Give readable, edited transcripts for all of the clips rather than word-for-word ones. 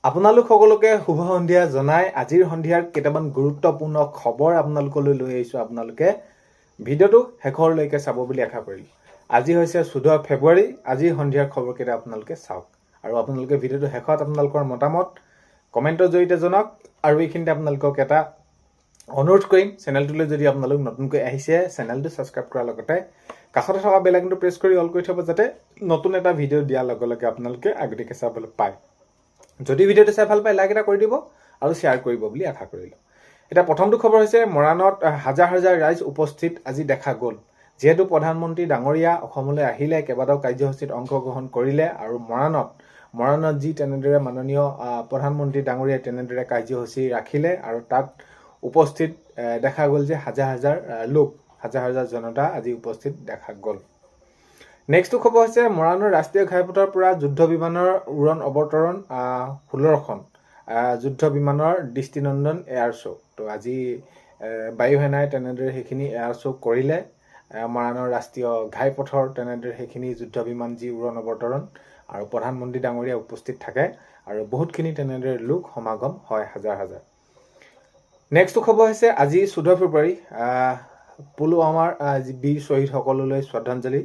আপোনালোক সকলোকে শুভ সন্ধিয়া জনাই আজিৰ সন্ধিয়াৰ কেইটামান গুৰুত্বপূৰ্ণ খবৰ আপোনালোকলৈ লৈ আহিছো। আপোনালোকে ভিডিঅ'টো শেষৰলৈকে চাব বুলি আশা কৰিলো। আজি হৈছে 14 ফেব্ৰুৱাৰী। আজিৰ সন্ধিয়াৰ খবৰকেইটা আপোনালোকে চাওক আৰু আপোনালোকে ভিডিঅ'টো শেষত আপোনালোকৰ মতামত কমেণ্টৰ জৰিয়তে জনাওক। আৰু এইখিনিতে আপোনালোকক এটা অনুৰোধ কৰিম, চেনেলটোলৈ যদি আপোনালোক নতুনকৈ আহিছে চেনেলটো ছাবস্ক্ৰাইব কৰাৰ লগতে কাষতে থকা বেল আইকনটো প্ৰেছ কৰি অল কৰি থব, যাতে নতুন এটা ভিডিঅ' দিয়াৰ লগে লগে আপোনালোকে আগতীয়াকৈ চাবলৈ পায়। যদি ভিডিঅ'টো চাই ভাল পায় লাইক এটা কৰি দিব আৰু শ্বেয়াৰ কৰিব বুলি আশা কৰিলোঁ। এতিয়া প্ৰথমটো খবৰ হৈছে মৰাণত হাজাৰ হাজাৰ ৰাইজ উপস্থিত আজি দেখা গ'ল। যিহেতু প্ৰধানমন্ত্ৰী ডাঙৰীয়া অসমলৈ আহিলে, কেইবাটাও কাৰ্যসূচীত অংশগ্ৰহণ কৰিলে আৰু মৰাণত যি তেনেদৰে মাননীয় প্ৰধানমন্ত্ৰী ডাঙৰীয়াই তেনেদৰে কাৰ্যসূচী ৰাখিলে আৰু তাত উপস্থিত দেখা গ'ল যে হাজাৰ হাজাৰ লোক, হাজাৰ হাজাৰ জনতা আজি উপস্থিত দেখা গ'ল। নেক্সটটো খবৰ হৈছে মৰাণৰ ৰাষ্ট্ৰীয় ঘাইপথৰ পৰা যুদ্ধ বিমানৰ উৰণ অৱতৰণ 16খন যুদ্ধ বিমানৰ দৃষ্টিনন্দন এয়াৰ শ্ব'। তো আজি বায়ু সেনাই তেনেদৰে সেইখিনি এয়াৰ শ্ব' কৰিলে। মৰাণৰ ৰাষ্ট্ৰীয় ঘাইপথৰ তেনেদৰে সেইখিনি যুদ্ধ বিমান যি উৰণ অৱতৰণ আৰু প্ৰধানমন্ত্ৰী ডাঙৰীয়া উপস্থিত থাকে আৰু বহুতখিনি তেনেদৰে লোক সমাগম হয়, হাজাৰ হাজাৰ। নেক্সটটো খবৰ হৈছে আজি 14 ফেব্ৰুৱাৰী পুলৱামাৰ বীৰ শ্বহীদসকললৈ শ্ৰদ্ধাঞ্জলি।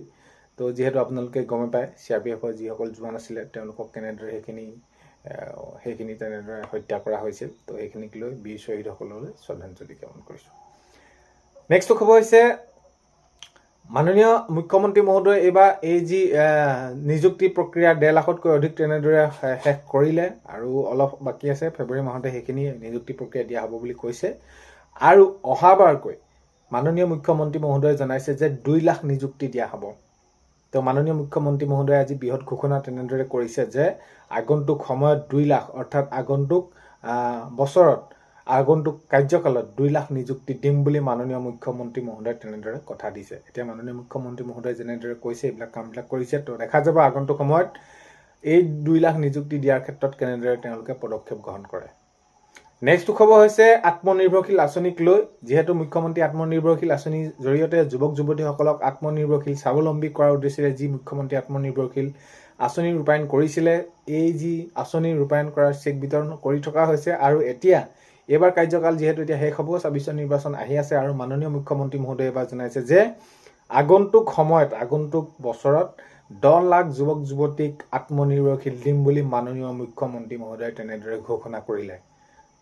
তো যিহেতু আপোনালোকে গমে পায় CRPFৰ যিসকল জোৱান আছিলে তেওঁলোকক কেনেদৰে সেইখিনি তেনেদৰে হত্যা কৰা হৈছিল। তো সেইখিনিক লৈ বীৰ শ্বহীদসকললৈ শ্ৰদ্ধাঞ্জলি জ্ঞাপন কৰিছোঁ। নেক্সটটো খবৰ হৈছে মাননীয় মুখ্যমন্ত্ৰী মহোদয় এইবাৰ এই যি নিযুক্তি প্ৰক্ৰিয়া 1.5 লাখতকৈ অধিক তেনেদৰে শেষ কৰিলে আৰু অলপ বাকী আছে। ফেব্ৰুৱাৰী মাহতে সেইখিনি নিযুক্তি প্ৰক্ৰিয়া দিয়া হ'ব বুলি কৈছে। আৰু অহাবাৰকৈ মাননীয় মুখ্যমন্ত্ৰী মহোদয়ে জনাইছে যে 2 লাখ নিযুক্তি দিয়া হ'ব। তো মাননীয় মুখ্যমন্ত্ৰী মহোদয়ে আজি বৃহৎ ঘোষণা তেনেদৰে কৰিছে যে আগন্তুক সময়ত 2 লাখ অৰ্থাৎ আগন্তুক বছৰত আগন্তুক কাৰ্যকালত 2 লাখ নিযুক্তি দিম বুলি মাননীয় মুখ্যমন্ত্ৰী মহোদয়ে তেনেদৰে কথা দিছে। এতিয়া মাননীয় মুখ্যমন্ত্ৰী মহোদয়ে যেনেদৰে কৈছে এইবিলাক কামবিলাক কৰিছে, তো দেখা যাব আগন্তুক সময়ত এই 2 লাখ নিযুক্তি দিয়াৰ ক্ষেত্ৰত কেনেদৰে তেওঁলোকে পদক্ষেপ গ্ৰহণ কৰে। নেক্সটটো খবৰ হৈছে আত্মনিৰ্ভৰশীল আঁচনিক লৈ। যিহেতু মুখ্যমন্ত্ৰী আত্মনিৰ্ভৰশীল আঁচনিৰ জৰিয়তে যুৱক যুৱতীসকলক আত্মনিৰ্ভৰশীল স্বাৱলম্বী কৰাৰ উদ্দেশ্যে যি মুখ্যমন্ত্ৰী আত্মনিৰ্ভৰশীল আঁচনি ৰূপায়ণ কৰিছিলে, এই যি আঁচনি ৰূপায়ণ কৰাৰ চেক বিতৰণ কৰি থকা হৈছে। আৰু এতিয়া এইবাৰ কাৰ্যকাল যিহেতু এতিয়া শেষ হ'ব, 26 নিৰ্বাচন আহি আছে আৰু মাননীয় মুখ্যমন্ত্ৰী মহোদয়ে এইবাৰ জনাইছে যে আগন্তুক সময়ত আগন্তুক বছৰত 10 লাখ যুৱক যুৱতীক আত্মনিৰ্ভৰশীল দিম বুলি মাননীয় মুখ্যমন্ত্ৰী মহোদয়ে তেনেদৰে ঘোষণা কৰিলে।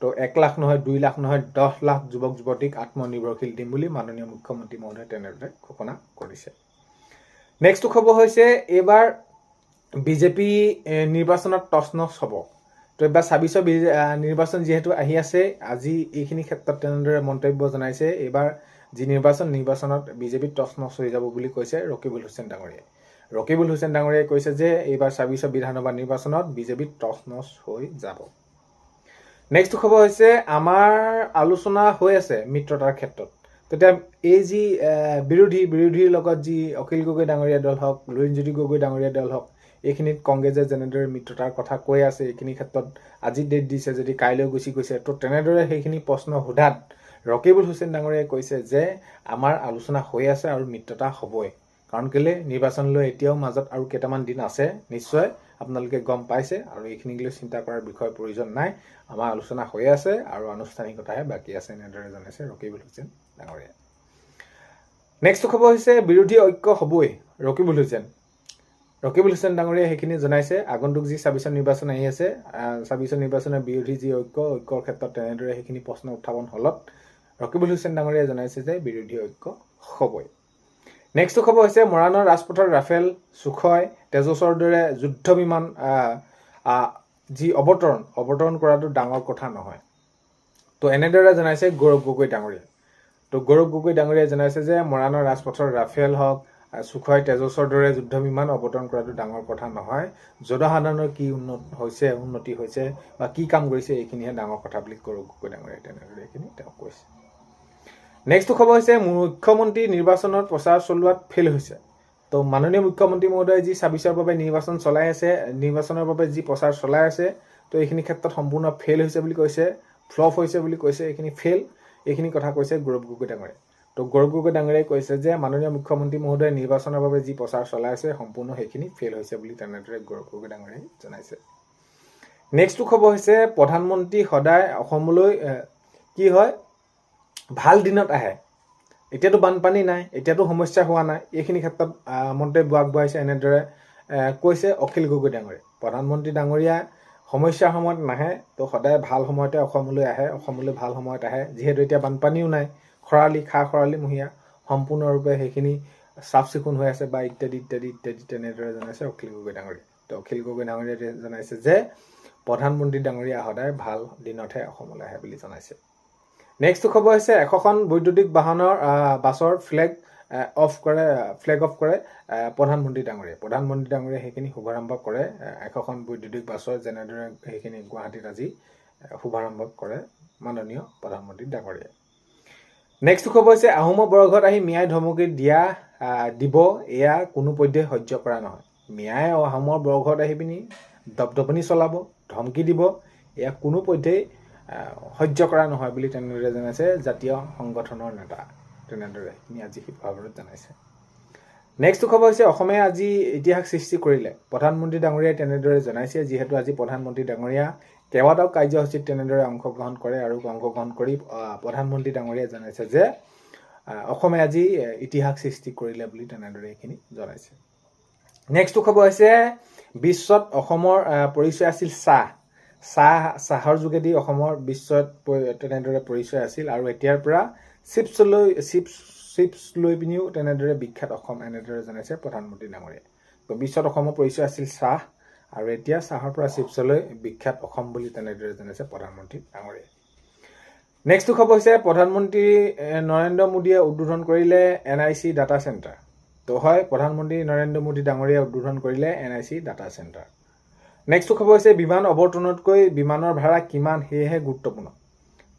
তো 1 লাখ নহয়, 2 লাখ নহয়, 10 লাখ যুৱক যুৱতীক আত্মনিৰ্ভৰশীল দিম বুলি মাননীয় মুখ্যমন্ত্ৰী মহোদয়ে তেনেদৰে ঘোষণা কৰিছে। নেক্সটটো খবৰ হৈছে এইবাৰ বিজেপি নিৰ্বাচনত টচ-নচ হ'ব। তো এইবাৰ 26 নিৰ্বাচন যিহেতু আহি আছে, আজি এইখিনি ক্ষেত্ৰত তেনেদৰে মন্তব্য জনাইছে। এইবাৰ যি নিৰ্বাচনত বিজেপি টচ-নচ হৈ যাব বুলি কৈছে ৰকিবুল হুছেইন ডাঙৰীয়াই। ৰকিবুল হুছেইন ডাঙৰীয়াই কৈছে যে এইবাৰ 26 বিধানসভা নিৰ্বাচনত বিজেপি টচ-নচ হৈ যাব। নেক্সটটো খবৰ হৈছে আমাৰ আলোচনা হৈ আছে মিত্ৰতাৰ ক্ষেত্ৰত। তেতিয়া এই যি বিৰোধীৰ লগত যি অখিল গগৈ ডাঙৰীয়া দল হওক, লুৰিণজ্যোতি গগৈ ডাঙৰীয়া দল হওক, এইখিনিত কংগ্ৰেছে যেনেদৰে মিত্ৰতাৰ কথা কৈ আছে, এইখিনি ক্ষেত্ৰত আজি ডেট দিছে, যদি কাইলৈ গুচি গৈছে, তো তেনেদৰে সেইখিনি প্ৰশ্ন সোধাত ৰকিবুল হুছেইন ডাঙৰীয়াই কৈছে যে আমাৰ আলোচনা হৈ আছে আৰু মিত্ৰতা হ'বই। কাৰণ কেলে নিৰ্বাচনলৈ এতিয়াও মাজত আৰু কেইটামান দিন আছে, নিশ্চয় আপোনালোকে গম পাইছে আৰু এইখিনিক লৈ চিন্তা কৰাৰ বিষয়ৰ প্ৰয়োজন নাই। আমাৰ আলোচনা হৈ আছে আৰু আনুষ্ঠানিকতাহে বাকী আছে, এনেদৰে জনাইছে ৰকিবুল হুছেইন ডাঙৰীয়াই। নেক্সটটো খবৰ হৈছে বিৰোধী ঐক্য হ'বই। ৰকিবুল হুছেইন ডাঙৰীয়াই সেইখিনি জনাইছে। আগন্তুক যি 26 নিৰ্বাচন আহি আছে, 26 নিৰ্বাচনৰ বিৰোধী যি ঐক্যৰ ক্ষেত্ৰত তেনেদৰে সেইখিনি প্ৰশ্ন উত্থাপন হ'লত ৰকিবুল হুছেইন ডাঙৰীয়াই জনাইছে যে বিৰোধী ঐক্য হ'বই। নেক্সটটো খবৰ হৈছে মৰাণৰ ৰাজপথৰ ৰাফেল, সুখয়, তেজছৰ দৰে যুদ্ধ বিমান যি অৱতৰণ কৰাটো ডাঙৰ কথা নহয়। তো এনেদৰে জনাইছে গৌৰৱ গগৈ ডাঙৰীয়াই। তো গৌৰৱ গগৈ ডাঙৰীয়াই জনাইছে যে মৰাণৰ ৰাজপথৰ ৰাফেল হওক, সুখয়, তেজছৰ দৰে যুদ্ধ বিমান অৱতৰণ কৰাটো ডাঙৰ কথা নহয়। জনসাধাৰণৰ কি উন্নতি হৈছে বা কি কাম কৰিছে, এইখিনিহে ডাঙৰ কথা বুলি গৌৰৱ গগৈ ডাঙৰীয়াই তেনেদৰে এইখিনি তেওঁ কৈছে। নেক্সটটো খবৰ হৈছে মুখ্যমন্ত্ৰী নিৰ্বাচনত প্ৰচাৰ চলোৱাত ফেইল হৈছে। তো মাননীয় মুখ্যমন্ত্ৰী মহোদয়ে যি 26ৰ বাবে নিৰ্বাচন চলাই আছে, নিৰ্বাচনৰ বাবে যি প্ৰচাৰ চলাই আছে, তো এইখিনি ক্ষেত্ৰত সম্পূৰ্ণ ফেইল হৈছে বুলি কৈছে, ফ্লপ হৈছে বুলি কৈছে। এইখিনি কথা কৈছে গৌৰৱ গগৈ ডাঙৰীয়াই। তো গৌৰৱ গগৈ ডাঙৰীয়াই কৈছে যে মাননীয় মুখ্যমন্ত্ৰী মহোদয়ে নিৰ্বাচনৰ বাবে যি প্ৰচাৰ চলাই আছে সম্পূৰ্ণ সেইখিনি ফেইল হৈছে বুলি তেনেদৰে গৌৰৱ গগৈ ডাঙৰীয়াই জনাইছে। নেক্সটটো খবৰ হৈছে প্ৰধানমন্ত্ৰী সদায় অসমলৈ কি হয় ভাল দিনত আহে। এতিয়াতো বানপানী নাই, এতিয়াতো সমস্যা হোৱা নাই, এইখিনি ক্ষেত্ৰত মন্তব্য আগবঢ়াইছে। এনেদৰে কৈছে অখিল গগৈ ডাঙৰীয়া। প্ৰধানমন্ত্ৰী ডাঙৰীয়া সমস্যাৰ সময়ত নাহে, তো সদায় ভাল সময়তে অসমলৈ আহে, অসমলৈ ভাল সময়ত আহে। যিহেতু এতিয়া বানপানীও নাই, খৰালি খৰালিমহীয়া সম্পূৰ্ণৰূপে সেইখিনি চাফ চিকুণ হৈ আছে বা ইত্যাদি ইত্যাদি ইত্যাদি তেনেদৰে জনাইছে অখিল গগৈ ডাঙৰীয়া। তো অখিল গগৈ ডাঙৰীয়াই জনাইছে যে প্ৰধানমন্ত্ৰী ডাঙৰীয়া সদায় ভাল দিনতহে অসমলৈ আহে বুলি জনাইছে। নেক্সটটো খবৰ হৈছে 100খন বৈদ্যুতিক বাছৰ ফ্লেগ অফ কৰে প্ৰধানমন্ত্ৰী ডাঙৰীয়াই। প্ৰধানমন্ত্ৰী ডাঙৰীয়াই সেইখিনি শুভাৰম্ভ কৰে। 100খন বৈদ্যুতিক বাছৰ যেনেদৰে সেইখিনি গুৱাহাটীত আজি শুভাৰম্ভ কৰে মাননীয় প্ৰধানমন্ত্ৰী ডাঙৰীয়াই। নেক্সটটো খবৰ হৈছে আহোমৰ বৰঘৰত আহি মিয়াই ধমকি দিব এয়া কোনোপধ্যেই সহ্য কৰা নহয়। মিয়াই আহোমৰ বৰঘৰত আহি পিনি দপদপনি চলাব, ধমকি দিব, এয়া কোনোপধ্যেই সহ্য কৰা নহয় বুলি তেনেদৰে জনাইছে জাতীয় সংগঠনৰ নেতা। তেনেদৰে আজি শিৱসাগৰত জনাইছে। নেক্সটটো খবৰ হৈছে অসমে আজি ইতিহাস সৃষ্টি কৰিলে। প্ৰধানমন্ত্ৰী ডাঙৰীয়াই তেনেদৰে জনাইছে। যিহেতু আজি প্ৰধানমন্ত্ৰী ডাঙৰীয়া কেইবাটাও কাৰ্যসূচীত তেনেদৰে অংশগ্ৰহণ কৰে আৰু অংশগ্ৰহণ কৰি প্ৰধানমন্ত্ৰী ডাঙৰীয়াই জনাইছে যে অসমে আজি ইতিহাস সৃষ্টি কৰিলে বুলি তেনেদৰে এইখিনি জনাইছে। নেক্সটটো খবৰ হৈছে বিশ্বত অসমৰ পৰিচয় আছিল চাহৰ যোগেদি অসমৰ বিশ্বত তেনেদৰে পৰিচয় আছিল আৰু এতিয়াৰ পৰা চিপছ লৈ পিনিও তেনেদৰে বিখ্যাত অসম, এনেদৰে জনাইছে প্ৰধানমন্ত্ৰী ডাঙৰীয়াই। তো বিশ্বত অসমৰ পৰিচয় আছিল চাহ আৰু এতিয়া চাহৰ পৰা চিপছলৈ বিখ্যাত অসম বুলি তেনেদৰে জনাইছে প্ৰধানমন্ত্ৰী ডাঙৰীয়াই। নেক্সটটো খবৰ হৈছে প্ৰধানমন্ত্ৰী নৰেন্দ্ৰ মোদীয়ে উদ্বোধন কৰিলে NIC ডাটা চেণ্টাৰ। তো হয়, প্ৰধানমন্ত্ৰী নৰেন্দ্ৰ মোদী ডাঙৰীয়াই উদ্বোধন কৰিলে NIC ডাটা চেণ্টাৰ। নেক্সটটো খবৰ হৈছে বিমান অৱতৰণতকৈ বিমানৰ ভাড়া কিমান সেয়েহে গুৰুত্বপূৰ্ণ।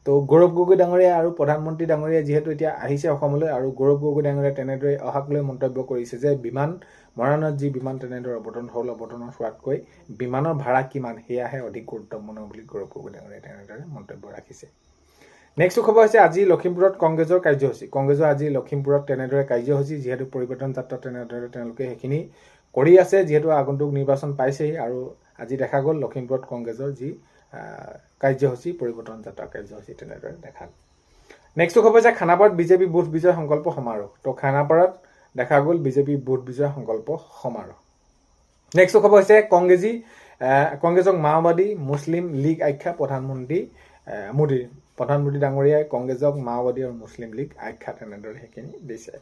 তো গৌৰৱ গগৈ ডাঙৰীয়া আৰু প্ৰধানমন্ত্ৰী ডাঙৰীয়া যিহেতু এতিয়া আহিছে অসমলৈ, আৰু গৌৰৱ গগৈ ডাঙৰীয়াই তেনেদৰে অহাক লৈ মন্তব্য কৰিছে যে মৰাণত যি বিমান তেনেদৰে অৱতৰণ হোৱাতকৈ বিমানৰ ভাড়া কিমান সেয়াহে অধিক গুৰুত্বপূৰ্ণ বুলি গৌৰৱ গগৈ ডাঙৰীয়াই তেনেদৰে মন্তব্য ৰাখিছে। নেক্সটটো খবৰ হৈছে আজি লখিমপুৰত কংগ্ৰেছৰ কাৰ্যসূচী। কংগ্ৰেছৰ আজি লখিমপুৰত তেনেদৰে কাৰ্যসূচী, যিহেতু পৰিৱৰ্তন যাত্ৰা তেনেদৰে তেওঁলোকে সেইখিনি কৰি আছে, যিহেতু আগন্তুক নিৰ্বাচন পাইছেই। আৰু আজি দেখা গ'ল লখিমপুৰত কংগ্ৰেছৰ যি কাৰ্যসূচী, পৰিৱৰ্তন যাত্ৰা কাৰ্যসূচী তেনেদৰে দেখা গ'ল। নেক্সটটো খবৰ হৈছে খানাপাৰাত বিজেপি বুথ বিজয় সংকল্প সমাৰোহ। তো খানাপাৰাত দেখা গ'ল বিজেপি বুথ বিজয় সংকল্প সমাৰোহ। নেক্সটটো খবৰ হৈছে কংগ্ৰেছক মাওবাদী মুছলিম লীগ আখ্যা প্ৰধানমন্ত্ৰী মোদীৰ। প্ৰধানমন্ত্ৰী ডাঙৰীয়াই কংগ্ৰেছক মাওবাদী আৰু মুছলিম লীগ আখ্যা তেনেদৰে সেইখিনি দিছে।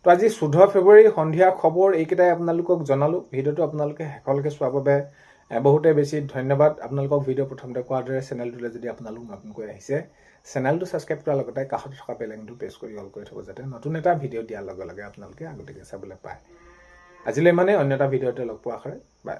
তো আজি 14 ফেব্ৰুৱাৰী সন্ধিয়া খবৰ এইকেইটাই আপোনালোকক জনালোঁ। ভিডিঅ'টো আপোনালোকে শেষলৈকে চোৱাৰ বাবে বহুতে বেছি ধন্যবাদ। আপোনালোকক ভিডিঅ' প্ৰথমতে কোৱাৰ দৰে চেনেলটোলৈ যদি আপোনালোক নতুনকৈ আহিছে, চেনেলটো ছাবস্ক্ৰাইব কৰাৰ লগতে কাষত থকা বেল আইকনটো প্ৰেছ কৰি অল কৰি থ'ব, যাতে নতুন এটা ভিডিঅ' দিয়াৰ লগে লগে আপোনালোকে আগতীয়াকৈ চাবলৈ পায়। আজিলৈ অন্য এটা ভিডিঅ'তে লগ পোৱা আশাৰে বাই।